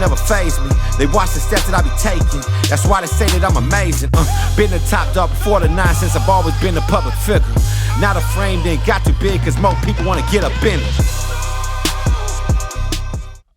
never faze me. They watch the steps that I be taking. That's why they say that I'm amazing. Been the top dog before the nonsense. I've always been a public figure. Now the frame didn't got too big, cause more people wanna get up in it.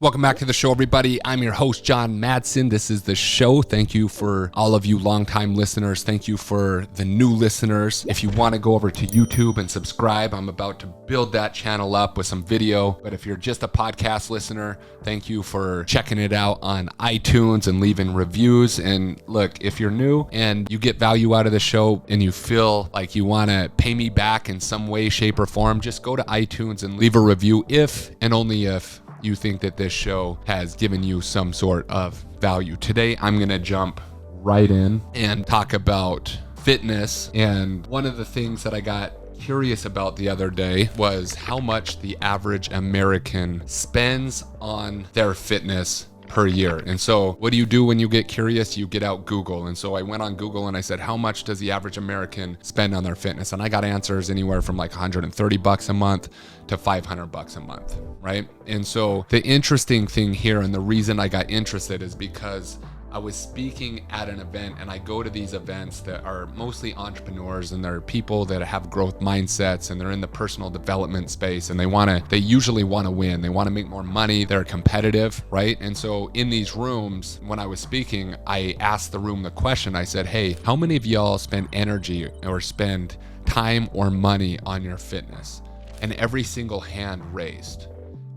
Welcome back to the show, everybody. I'm your host, John Madsen. This is the show. Thank you for all of you longtime listeners. Thank you for the new listeners. If you want to go over to YouTube and subscribe, I'm about to build that channel up with some video. But if you're just a podcast listener, thank you for checking it out on iTunes and leaving reviews. And look, if you're new and you get value out of the show and you feel like you want to pay me back in some way, shape, or form, just go to iTunes and leave a review if and only if you think that this show has given you some sort of value. Today, I'm going to jump right in and talk about fitness. And one of the things that I got curious about the other day was how much the average American spends on their fitness per year. And so what do you do when you get curious? You get out Google. And so I went on Google and I said, how much does the average American spend on their fitness? And I got answers anywhere from like $130 a month to $500 a month, right? And so the interesting thing here, and the reason I got interested, is because I was speaking at an event, and I go to these events that are mostly entrepreneurs, and they're people that have growth mindsets, and they're in the personal development space, and they usually want to win. They want to make more money. They're competitive, right? And so in these rooms, when I was speaking, I asked the room the question. I said, hey, how many of y'all spend energy or spend time or money on your fitness? And every single hand raised.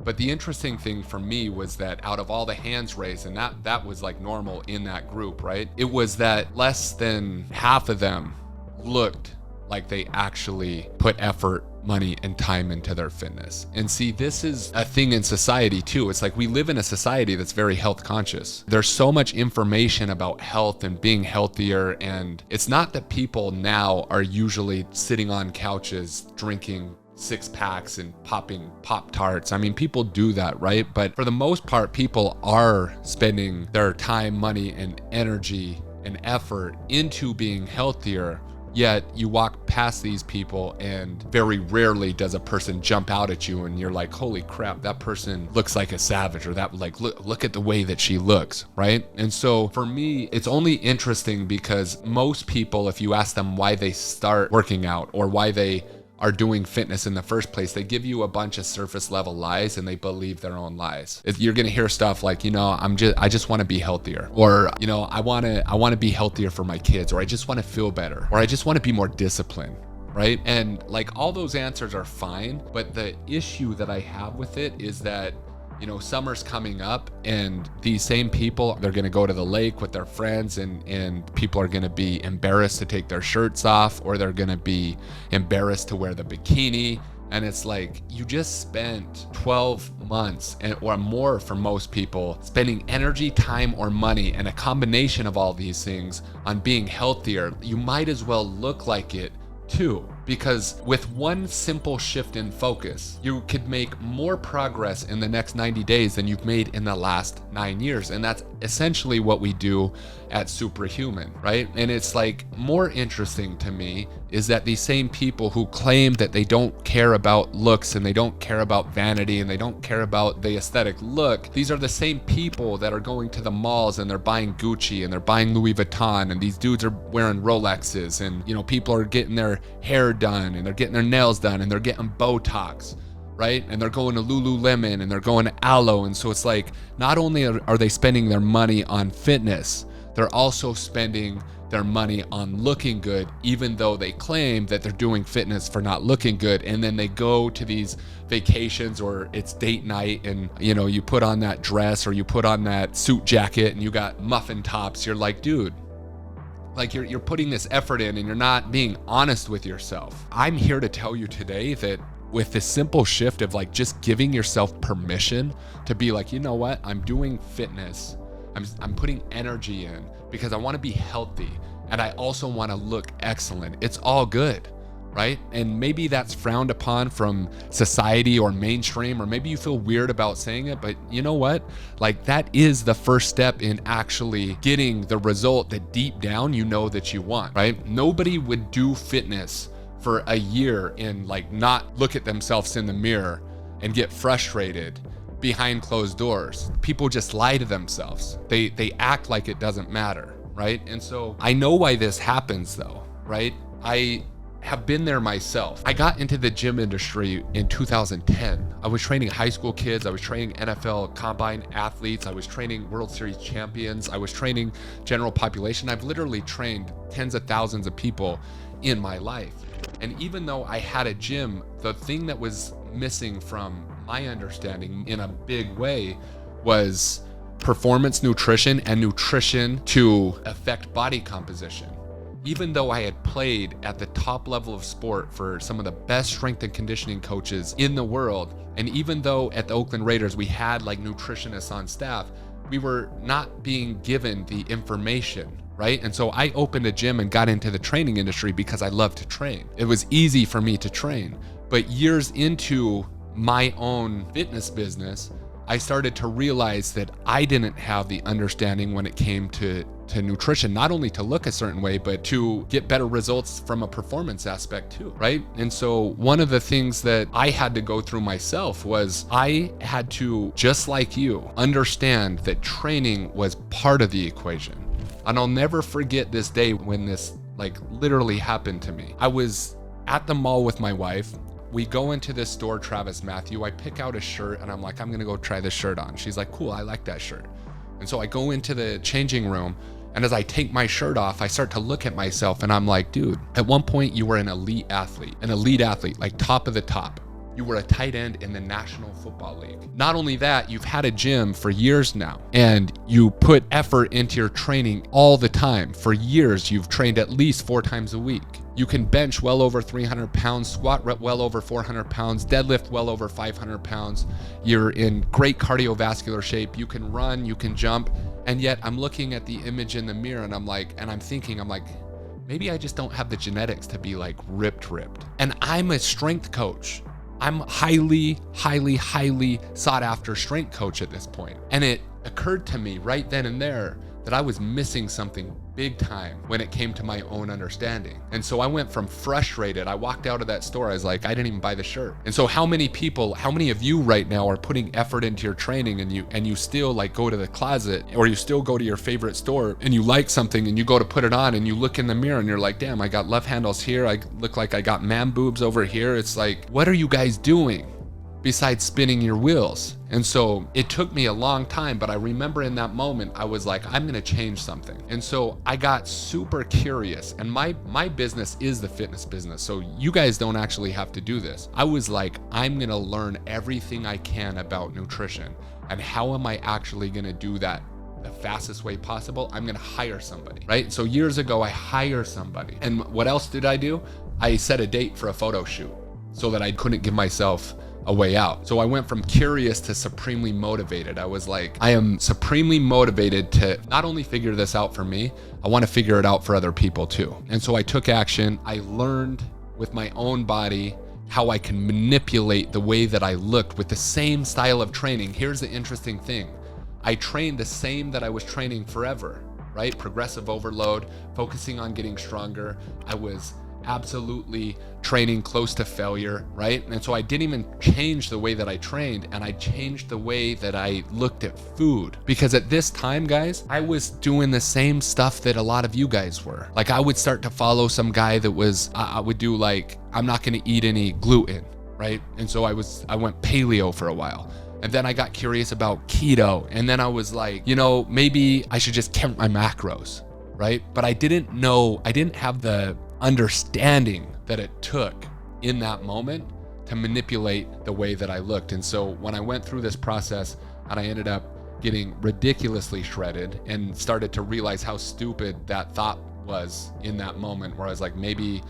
But the interesting thing for me was that out of all the hands raised, and that was like normal in that group, right? It was that less than half of them looked like they actually put effort, money, and time into their fitness. And see, this is a thing in society too. It's like we live in a society that's very health conscious. There's so much information about health and being healthier, and it's not that people now are usually sitting on couches drinking 6-packs and popping Pop-Tarts. I mean, people do that, right? But for the most part, people are spending their time, money, and energy and effort into being healthier. Yet you walk past these people and very rarely does a person jump out at you and you're like, holy crap, that person looks like a savage, or that like, look at the way that she looks, right? And so for me, it's only interesting because most people, if you ask them why they start working out or why they are doing fitness in the first place, they give you a bunch of surface level lies and they believe their own lies. You're gonna hear stuff like, I just want to be healthier, or I want to be healthier for my kids, or I just want to feel better, or I just want to be more disciplined, right? And like all those answers are fine, but the issue that I have with it is that summer's coming up and these same people, they're going to go to the lake with their friends, and people are going to be embarrassed to take their shirts off, or they're going to be embarrassed to wear the bikini. And it's like, you just spent 12 months or more for most people spending energy, time, or money, and a combination of all these things on being healthier. You might as well look like it too, because with one simple shift in focus, you could make more progress in the next 90 days than you've made in the last 9 years. And that's essentially what we do at Superhuman, right? And it's like, more interesting to me is that these same people who claim that they don't care about looks and they don't care about vanity and they don't care about the aesthetic look, these are the same people that are going to the malls and they're buying Gucci and they're buying Louis Vuitton, and these dudes are wearing Rolexes, and people are getting their hair done and they're getting their nails done and they're getting Botox, right? And they're going to Lululemon and they're going to Alo. And so it's like, not only are they spending their money on fitness, they're also spending their money on looking good, even though they claim that they're doing fitness for not looking good. And then they go to these vacations, or it's date night, and you put on that dress or you put on that suit jacket and you got muffin tops. You're like, dude, like you're putting this effort in and you're not being honest with yourself. I'm here to tell you today that with this simple shift of like just giving yourself permission to be like, you know what, I'm doing fitness, I'm putting energy in because I want to be healthy and I also want to look excellent. It's all good, right? And maybe that's frowned upon from society or mainstream, or maybe you feel weird about saying it, but you know what? Like, that is the first step in actually getting the result that deep down you know that you want, right? Nobody would do fitness for a year and like not look at themselves in the mirror and get frustrated behind closed doors. People just lie to themselves. They act like it doesn't matter, right? And so I know why this happens though, right? I have been there myself. I got into the gym industry in 2010. I was training high school kids. I was training NFL combine athletes. I was training World Series champions. I was training general population. I've literally trained tens of thousands of people in my life. And even though I had a gym, the thing that was missing from my understanding in a big way was performance nutrition and nutrition to affect body composition. Even though I had played at the top level of sport for some of the best strength and conditioning coaches in the world, and even though at the Oakland Raiders we had like nutritionists on staff, we were not being given the information, right? And so I opened a gym and got into the training industry because I love to train. It was easy for me to train. But years into my own fitness business, I started to realize that I didn't have the understanding when it came to nutrition, not only to look a certain way, but to get better results from a performance aspect too, right? And so one of the things that I had to go through myself was I had to, just like you, understand that training was part of the equation. And I'll never forget this day when this like literally happened to me. I was at the mall with my wife. We go into this store, Travis Matthew. I pick out a shirt and I'm like, I'm gonna go try this shirt on. She's like, cool, I like that shirt. And so I go into the changing room, and as I take my shirt off, I start to look at myself and I'm like, dude, at one point you were an elite athlete, like top of the top. You were a tight end in the National Football League. Not only that, you've had a gym for years now, and you put effort into your training all the time. For years, you've trained at least 4 times a week. You can bench well over 300 pounds, squat well over 400 pounds, deadlift well over 500 pounds. You're in great cardiovascular shape. You can run, you can jump. And yet I'm looking at the image in the mirror and I'm thinking, maybe I just don't have the genetics to be like ripped. And I'm a strength coach. I'm highly sought after strength coach at this point. And it occurred to me right then and there that I was missing something big time when it came to my own understanding. And so I went from frustrated. I walked out of that store. I was like, I didn't even buy the shirt. And so how many of you right now are putting effort into your training and you still like go to the closet, or you still go to your favorite store and you like something and you go to put it on and you look in the mirror and you're like, damn, I got love handles here. I look like I got man boobs over here. It's like, what are you guys doing besides spinning your wheels? And so it took me a long time, but I remember in that moment, I was like, I'm gonna change something. And so I got super curious, and my business is the fitness business. So you guys don't actually have to do this. I was like, I'm gonna learn everything I can about nutrition, and how am I actually gonna do that the fastest way possible? I'm gonna hire somebody, right? So years ago, I hired somebody. And what else did I do? I set a date for a photo shoot so that I couldn't give myself a way out. So I went from curious to supremely motivated. I was like, I am supremely motivated to not only figure this out for me, I want to figure it out for other people too. And so I took action. I learned with my own body how I can manipulate the way that I looked with the same style of training. Here's the interesting thing. I trained the same that I was training forever, right? Progressive overload, focusing on getting stronger. I was absolutely training close to failure, right? And so I didn't even change the way that I trained, and I changed the way that I looked at food. Because at this time, guys, I was doing the same stuff that a lot of you guys were. Like I would start to follow some guy that was, I would do like, I'm not gonna eat any gluten, right? And so I went paleo for a while. And then I got curious about keto. And then I was like, maybe I should just count my macros, right? But I didn't have the understanding that it took in that moment to manipulate the way that I looked. And so when I went through this process and I ended up getting ridiculously shredded and started to realize how stupid that thought was in that moment, where I was like, maybe,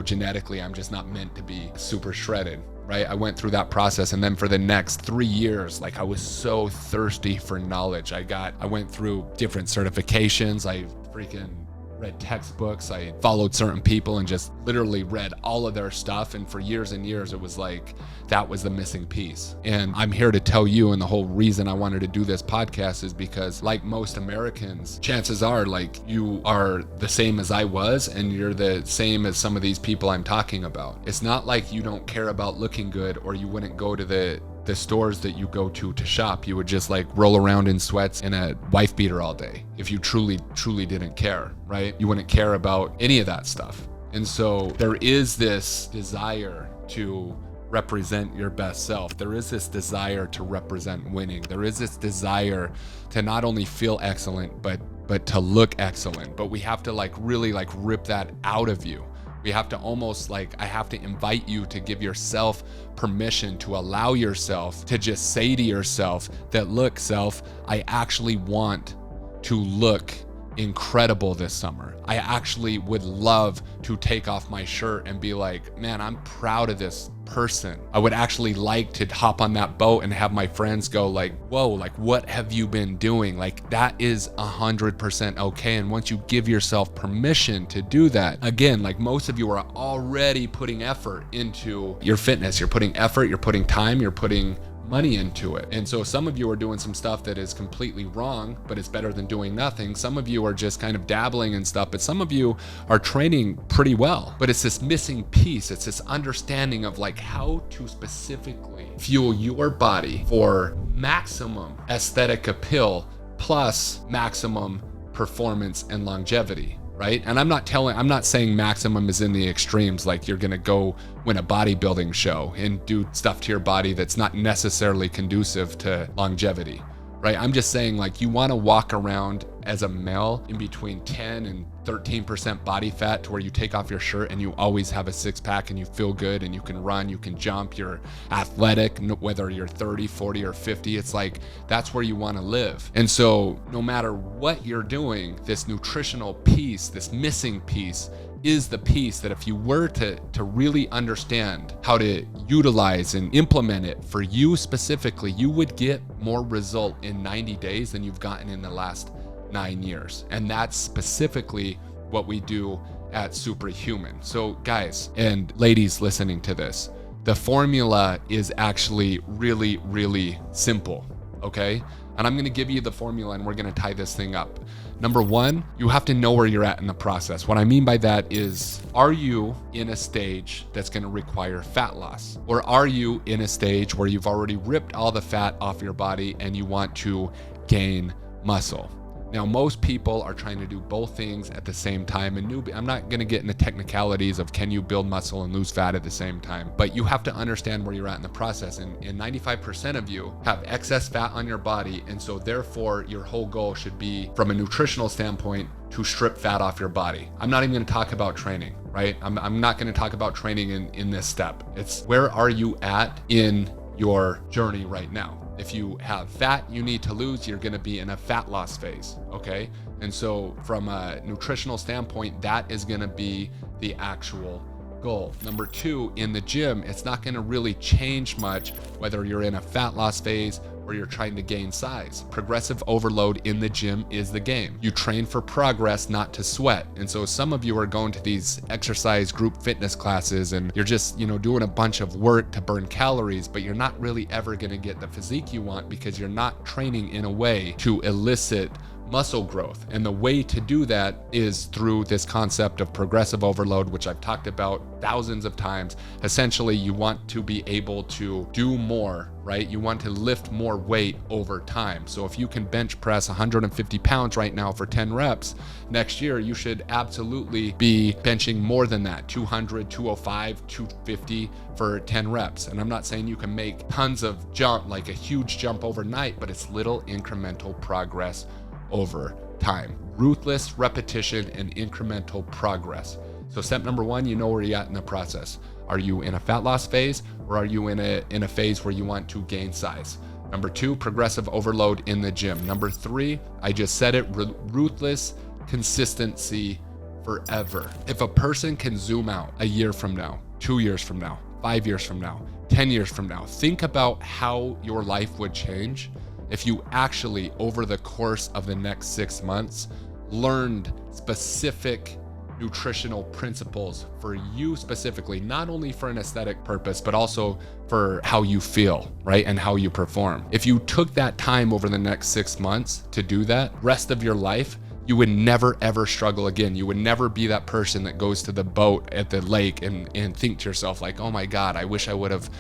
genetically I'm just not meant to be super shredded, right? I went through that process, and then for the next 3 years, like I was so thirsty for knowledge. I went through different certifications. I freaking read textbooks. I followed certain people and just literally read all of their stuff. And for years and years, it was like, that was the missing piece. And I'm here to tell you, and the whole reason I wanted to do this podcast is because, like most Americans, chances are like you are the same as I was, and you're the same as some of these people I'm talking about. It's not like you don't care about looking good or you wouldn't go to the the stores that you go to shop, you would just like roll around in sweats and a wife beater all day. If you truly didn't care, right? You wouldn't care about any of that stuff. And so there is this desire to represent your best self. There is this desire to represent winning. There is this desire to not only feel excellent, but to look excellent. But we have to like really like rip that out of you. We have to almost like, I have to invite you to give yourself permission to allow yourself to just say to yourself that, look, self, I actually want to look incredible this summer. I actually would love to take off my shirt and be like, man, I'm proud of this person. I would actually like to hop on that boat and have my friends go like, whoa, like what have you been doing? Like that is 100% okay. And once you give yourself permission to do that, again, like most of you are already putting effort into your fitness. You're putting effort, you're putting time, you're putting money into it. And so some of you are doing some stuff that is completely wrong, but it's better than doing nothing. Some of you are just kind of dabbling in stuff, but some of you are training pretty well. But it's this missing piece. It's this understanding of like how to specifically fuel your body for maximum aesthetic appeal plus maximum performance and longevity. Right? And I'm not saying maximum is in the extremes, like you're gonna go win a bodybuilding show and do stuff to your body that's not necessarily conducive to longevity, right? I'm just saying like you wanna walk around as a male in between 10 and 13% body fat to where you take off your shirt and you always have a six pack and you feel good and you can run, you can jump, you're athletic, whether you're 30, 40, or 50, it's like, that's where you wanna live. And so no matter what you're doing, this nutritional piece, this missing piece, is the piece that if you were to really understand how to utilize and implement it for you specifically, you would get more result in 90 days than you've gotten in the last 9 years. And that's specifically what we do at Superhuman. So guys and ladies listening to this, the formula is actually really, really simple, okay? And I'm gonna give you the formula and we're gonna tie this thing up. Number one, you have to know where you're at in the process. What I mean by that is, are you in a stage that's gonna require fat loss? Or are you in a stage where you've already ripped all the fat off your body and you want to gain muscle? Now, most people are trying to do both things at the same time. And I'm not going to get into technicalities of can you build muscle and lose fat at the same time, but you have to understand where you're at in the process. And 95% of you have excess fat on your body. And so therefore, your whole goal should be, from a nutritional standpoint, to strip fat off your body. I'm not even going to talk about training, right? I'm not going to talk about training in this step. It's where are you at in your journey right now? If you have fat you need to lose, you're gonna be in a fat loss phase, okay? And so from a nutritional standpoint, that is gonna be the actual goal. Number two, in the gym, it's not gonna really change much whether you're in a fat loss phase or you're trying to gain size. Progressive overload in the gym is the game. You train for progress, not to sweat. And so some of you are going to these exercise group fitness classes and you're just, doing a bunch of work to burn calories, but you're not really ever gonna get the physique you want because you're not training in a way to elicit muscle growth. And the way to do that is through this concept of progressive overload, which I've talked about thousands of times. Essentially, you want to be able to do more, right? You want to lift more weight over time. So if you can bench press 150 pounds right now for 10 reps, next year you should absolutely be benching more than that, 200, 205, 250 for 10 reps. And I'm not saying you can make tons of jump, like a huge jump overnight, but it's little incremental progress over time. Ruthless repetition and incremental progress. So step number one, you know where you're at in the process. Are you in a fat loss phase or are you in a phase where you want to gain size? Number two, progressive overload in the gym. Number three, I just said it, ruthless consistency forever. If a person can zoom out a year from now, 2 years from now, 5 years from now, 10 years from now, think about how your life would change if you actually, over the course of the next 6 months, learned specific nutritional principles for you specifically, not only for an aesthetic purpose, but also for how you feel, right? And how you perform. If you took that time over the next 6 months to do that, rest of your life, you would never ever struggle again. You would never be that person that goes to the boat at the lake and think to yourself like, oh my God, I wish I would have,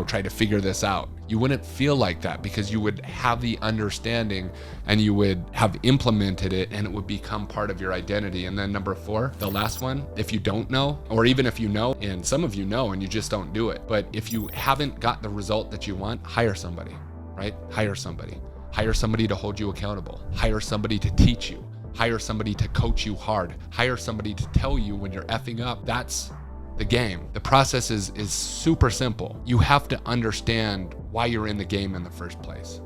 tried to figure this out. You wouldn't feel like that because you would have the understanding and you would have implemented it and it would become part of your identity. And then number 4, the last one, if you don't know, or even if you know, and some of you know and you just don't do it, but if you haven't got the result that you want, hire somebody, right? Hire somebody. Hire somebody to hold you accountable. Hire somebody to teach you. Hire somebody to coach you hard. Hire somebody to tell you when you're effing up. That's the game. The process is super simple. You have to understand why you're in the game in the first place.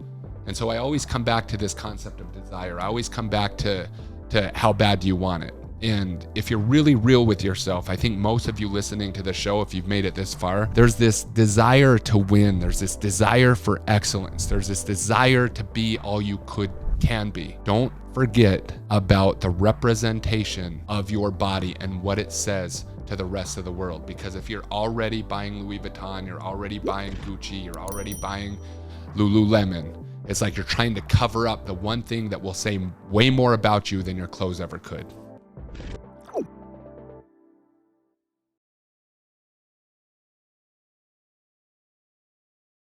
And so I always come back to this concept of desire. I always come back to how bad do you want it? And if you're really real with yourself, I think most of you listening to the show, if you've made it this far, there's this desire to win. There's this desire for excellence. There's this desire to be all you can be. Don't forget about the representation of your body and what it says to the rest of the world. Because if you're already buying Louis Vuitton, you're already buying Gucci, you're already buying Lululemon, it's like you're trying to cover up the one thing that will say way more about you than your clothes ever could.